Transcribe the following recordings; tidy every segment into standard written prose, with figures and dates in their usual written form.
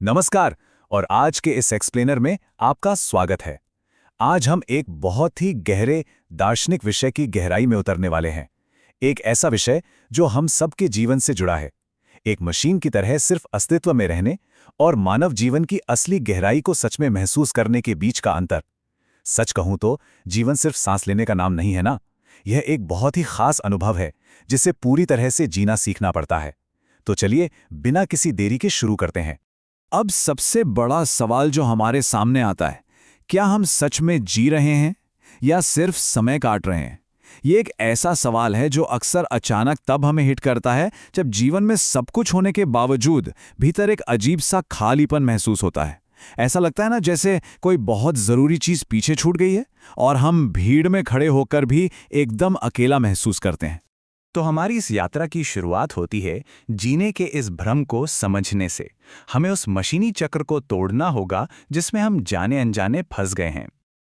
नमस्कार। और आज के इस एक्सप्लेनर में आपका स्वागत है। आज हम एक बहुत ही गहरे दार्शनिक विषय की गहराई में उतरने वाले हैं। एक ऐसा विषय जो हम सबके जीवन से जुड़ा है, एक मशीन की तरह सिर्फ अस्तित्व में रहने और मानव जीवन की असली गहराई को सच में महसूस करने के बीच का अंतर। सच कहूं तो जीवन सिर्फ सांस लेने का नाम नहीं है ना, यह एक बहुत ही खास अनुभव है जिसे पूरी तरह से जीना सीखना पड़ता है। तो चलिए बिना किसी देरी के शुरू करते हैं। अब सबसे बड़ा सवाल जो हमारे सामने आता है, क्या हम सच में जी रहे हैं या सिर्फ समय काट रहे हैं? ये एक ऐसा सवाल है जो अक्सर अचानक तब हमें हिट करता है जब जीवन में सब कुछ होने के बावजूद भीतर एक अजीब सा खालीपन महसूस होता है। ऐसा लगता है ना जैसे कोई बहुत जरूरी चीज पीछे छूट गई है और हम भीड़ में खड़े होकर भी एकदम अकेला महसूस करते हैं। तो हमारी इस यात्रा की शुरुआत होती है जीने के इस भ्रम को समझने से। हमें उस मशीनी चक्र को तोड़ना होगा जिसमें हम जाने अनजाने फंस गए हैं।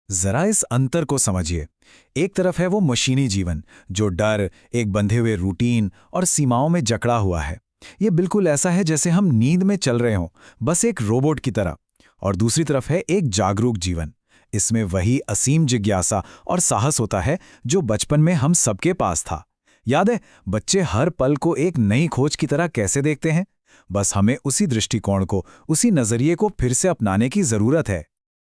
जरा इस अंतर को समझिए। एक तरफ है वो मशीनी जीवन जो डर, एक बंधे हुए रूटीन और सीमाओं में जकड़ा हुआ है। ये बिल्कुल ऐसा है जैसे हम नींद में चल रहे हों, बस एक रोबोट की तरह। और दूसरी तरफ है एक जागरूक जीवन। इसमें वही असीम जिज्ञासा और साहस होता है जो बचपन में हम सबके पास था। याद है, बच्चे हर पल को एक नई खोज की तरह कैसे देखते हैं? बस हमें उसी दृष्टिकोण को, उसी नजरिए को फिर से अपनाने की जरूरत है।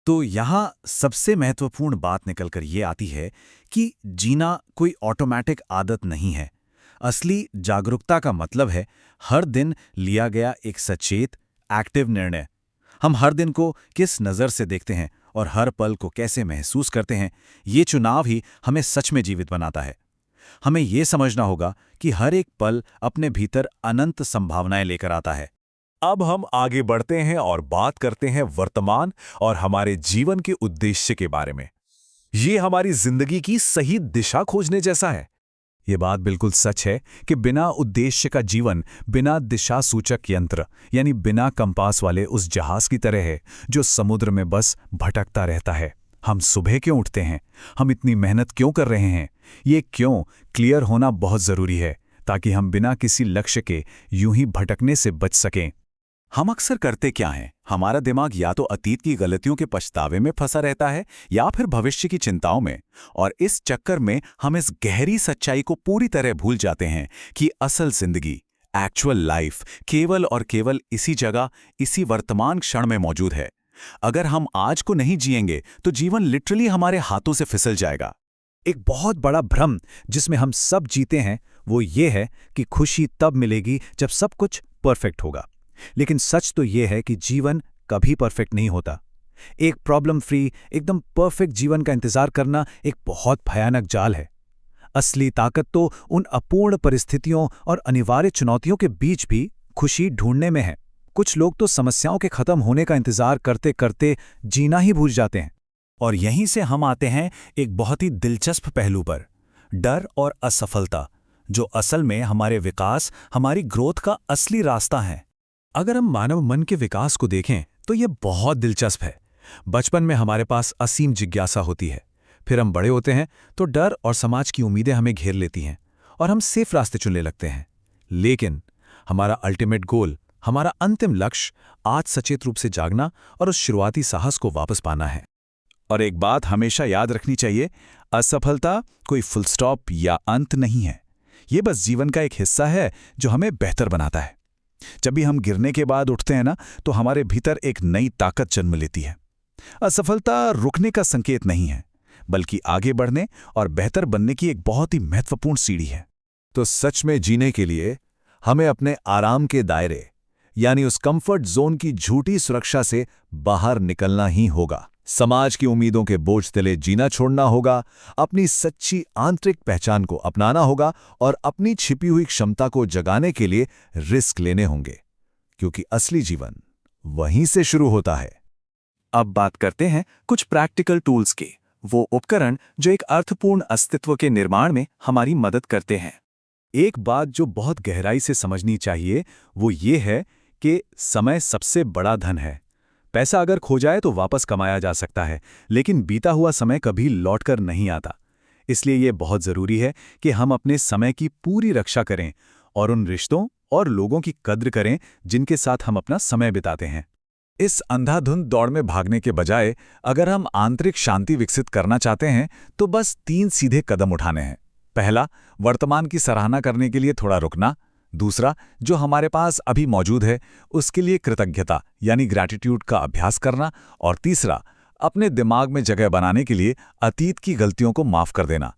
तो यहाँ सबसे महत्वपूर्ण बात निकलकर ये आती है कि जीना कोई ऑटोमैटिक आदत नहीं है। असली जागरूकता का मतलब है हर दिन लिया गया एक सचेत, एक्टिव निर्णय। हम हर दिन को किस नज़र से देखते हैं और हर पल को कैसे महसूस करते हैं, ये चुनाव ही हमें सच में जीवित बनाता है। हमें यह समझना होगा कि हर एक पल अपने भीतर अनंत संभावनाएं लेकर आता है। अब हम आगे बढ़ते हैं और बात करते हैं वर्तमान और हमारे जीवन के उद्देश्य के बारे में। ये हमारी जिंदगी की सही दिशा खोजने जैसा है। ये बात बिल्कुल सच है कि बिना उद्देश्य का जीवन बिना दिशा सूचक यंत्र यानी बिना कंपास वाले उस जहाज की तरह है जो समुद्र में बस भटकता रहता है। हम सुबह क्यों उठते हैं, हम इतनी मेहनत क्यों कर रहे हैं, ये क्यों क्लियर होना बहुत ज़रूरी है ताकि हम बिना किसी लक्ष्य के यूं ही भटकने से बच सकें। हम अक्सर करते क्या हैं? हमारा दिमाग या तो अतीत की गलतियों के पछतावे में फंसा रहता है या फिर भविष्य की चिंताओं में। और इस चक्कर में हम इस गहरी सच्चाई को पूरी तरह भूल जाते हैं कि असल जिंदगी, एक्चुअल लाइफ केवल और केवल इसी जगह, इसी वर्तमान क्षण में मौजूद है। अगर हम आज को नहीं जिएंगे तो जीवन लिटरली हमारे हाथों से फिसल जाएगा। एक बहुत बड़ा भ्रम जिसमें हम सब जीते हैं वो ये है कि खुशी तब मिलेगी जब सब कुछ परफेक्ट होगा। लेकिन सच तो ये है कि जीवन कभी परफेक्ट नहीं होता। एक प्रॉब्लम फ्री, एकदम परफेक्ट जीवन का इंतजार करना एक बहुत भयानक जाल है। असली ताकत तो उन अपूर्ण परिस्थितियों और अनिवार्य चुनौतियों के बीच भी खुशी ढूंढने में है। कुछ लोग तो समस्याओं के खत्म होने का इंतजार करते करते जीना ही भूल जाते हैं। और यहीं से हम आते हैं एक बहुत ही दिलचस्प पहलू पर, डर और असफलता, जो असल में हमारे विकास, हमारी ग्रोथ का असली रास्ता है। अगर हम मानव मन के विकास को देखें तो यह बहुत दिलचस्प है। बचपन में हमारे पास असीम जिज्ञासा होती है, फिर हम बड़े होते हैं तो डर और समाज की उम्मीदें हमें घेर लेती हैं और हम सेफ रास्ते चुनने लगते हैं। लेकिन हमारा अल्टीमेट गोल, हमारा अंतिम लक्ष्य आज सचेत रूप से जागना और उस शुरुआती साहस को वापस पाना है। और एक बात हमेशा याद रखनी चाहिए, असफलता कोई फुल स्टॉप या अंत नहीं है। ये बस जीवन का एक हिस्सा है जो हमें बेहतर बनाता है। जब भी हम गिरने के बाद उठते हैं ना, तो हमारे भीतर एक नई ताकत जन्म लेती है। असफलता रुकने का संकेत नहीं है, बल्कि आगे बढ़ने और बेहतर बनने की एक बहुत ही महत्वपूर्ण सीढ़ी है। तो सच में जीने के लिए हमें अपने आराम के दायरे यानी उस कंफर्ट जोन की झूठी सुरक्षा से बाहर निकलना ही होगा। समाज की उम्मीदों के बोझ तले जीना छोड़ना होगा, अपनी सच्ची आंतरिक पहचान को अपनाना होगा और अपनी छिपी हुई क्षमता को जगाने के लिए रिस्क लेने होंगे, क्योंकि असली जीवन वहीं से शुरू होता है। अब बात करते हैं कुछ प्रैक्टिकल टूल्स की, वो उपकरण जो एक अर्थपूर्ण अस्तित्व के निर्माण में हमारी मदद करते हैं। एक बात जो बहुत गहराई से समझनी चाहिए वो ये है कि समय सबसे बड़ा धन है। पैसा अगर खो जाए तो वापस कमाया जा सकता है, लेकिन बीता हुआ समय कभी लौटकर नहीं आता। इसलिए ये बहुत ज़रूरी है कि हम अपने समय की पूरी रक्षा करें और उन रिश्तों और लोगों की कद्र करें जिनके साथ हम अपना समय बिताते हैं। इस अंधाधुंध दौड़ में भागने के बजाय अगर हम आंतरिक शांति विकसित करना चाहते हैं तो बस 3 सीधे कदम उठाने हैं। पहला, वर्तमान की सराहना करने के लिए थोड़ा रुकना। दूसरा, जो हमारे पास अभी मौजूद है उसके लिए कृतज्ञता यानी ग्रैटिट्यूड का अभ्यास करना। और तीसरा, अपने दिमाग में जगह बनाने के लिए अतीत की गलतियों को माफ कर देना।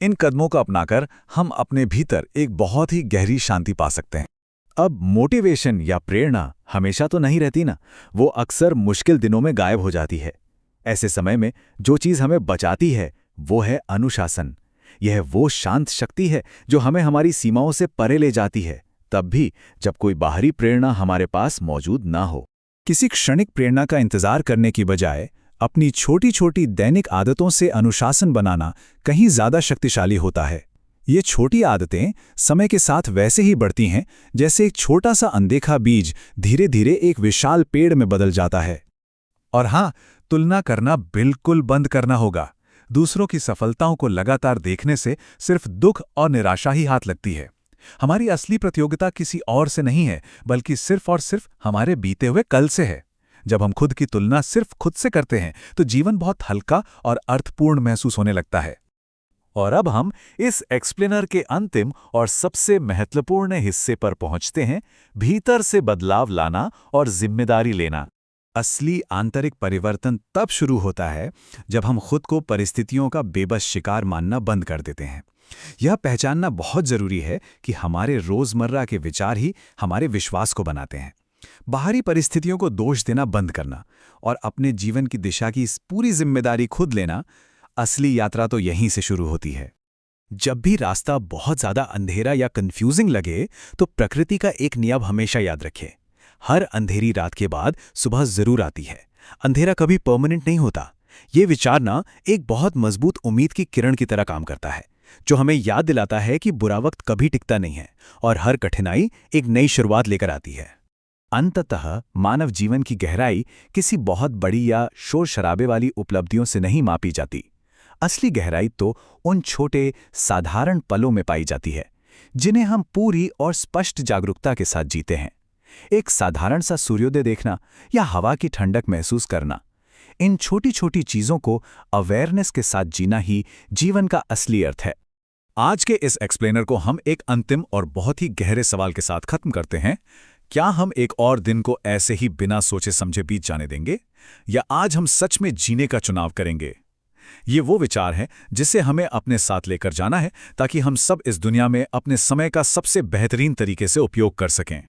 इन कदमों को अपनाकर हम अपने भीतर एक बहुत ही गहरी शांति पा सकते हैं। अब मोटिवेशन या प्रेरणा हमेशा तो नहीं रहती ना, वो अक्सर मुश्किल दिनों में गायब हो जाती है। ऐसे समय में जो चीज़ हमें बचाती है वो है अनुशासन। यह वो शांत शक्ति है जो हमें हमारी सीमाओं से परे ले जाती है, तब भी जब कोई बाहरी प्रेरणा हमारे पास मौजूद ना हो। किसी क्षणिक प्रेरणा का इंतजार करने की बजाय अपनी छोटी छोटी दैनिक आदतों से अनुशासन बनाना कहीं ज्यादा शक्तिशाली होता है। ये छोटी आदतें समय के साथ वैसे ही बढ़ती हैं जैसे एक छोटा सा अनदेखा बीज धीरे धीरे एक विशाल पेड़ में बदल जाता है। और हाँ, तुलना करना बिल्कुल बंद करना होगा। दूसरों की सफलताओं को लगातार देखने से सिर्फ दुख और निराशा ही हाथ लगती है। हमारी असली प्रतियोगिता किसी और से नहीं है, बल्कि सिर्फ और सिर्फ हमारे बीते हुए कल से है। जब हम खुद की तुलना सिर्फ खुद से करते हैं तो जीवन बहुत हल्का और अर्थपूर्ण महसूस होने लगता है। और अब हम इस एक्सप्लेनर के अंतिम और सबसे महत्वपूर्ण हिस्से पर पहुंचते हैं, भीतर से बदलाव लाना और जिम्मेदारी लेना। असली आंतरिक परिवर्तन तब शुरू होता है जब हम खुद को परिस्थितियों का बेबस शिकार मानना बंद कर देते हैं। यह पहचानना बहुत जरूरी है कि हमारे रोजमर्रा के विचार ही हमारे विश्वास को बनाते हैं। बाहरी परिस्थितियों को दोष देना बंद करना और अपने जीवन की दिशा की इस पूरी जिम्मेदारी खुद लेना, असली यात्रा तो यहीं से शुरू होती है। जब भी रास्ता बहुत ज्यादा अंधेरा या कंफ्यूजिंग लगे तो प्रकृति का एक नियम हमेशा याद रखें। हर अंधेरी रात के बाद सुबह जरूर आती है। अंधेरा कभी परमानेंट नहीं होता। ये विचार ना एक बहुत मजबूत उम्मीद की किरण की तरह काम करता है, जो हमें याद दिलाता है कि बुरा वक्त कभी टिकता नहीं है और हर कठिनाई एक नई शुरुआत लेकर आती है। अंततः मानव जीवन की गहराई किसी बहुत बड़ी या शोर शराबे वाली उपलब्धियों से नहीं मापी जाती। असली गहराई तो उन छोटे साधारण पलों में पाई जाती है जिन्हें हम पूरी और स्पष्ट जागरूकता के साथ जीते हैं। एक साधारण सा सूर्योदय देखना या हवा की ठंडक महसूस करना, इन छोटी छोटी चीजों को अवेयरनेस के साथ जीना ही जीवन का असली अर्थ है। आज के इस एक्सप्लेनर को हम एक अंतिम और बहुत ही गहरे सवाल के साथ खत्म करते हैं। क्या हम एक और दिन को ऐसे ही बिना सोचे समझे बीत जाने देंगे, या आज हम सच में जीने का चुनाव करेंगे? ये वो विचार है जिसे हमें अपने साथ लेकर जाना है ताकि हम सब इस दुनिया में अपने समय का सबसे बेहतरीन तरीके से उपयोग कर सकें।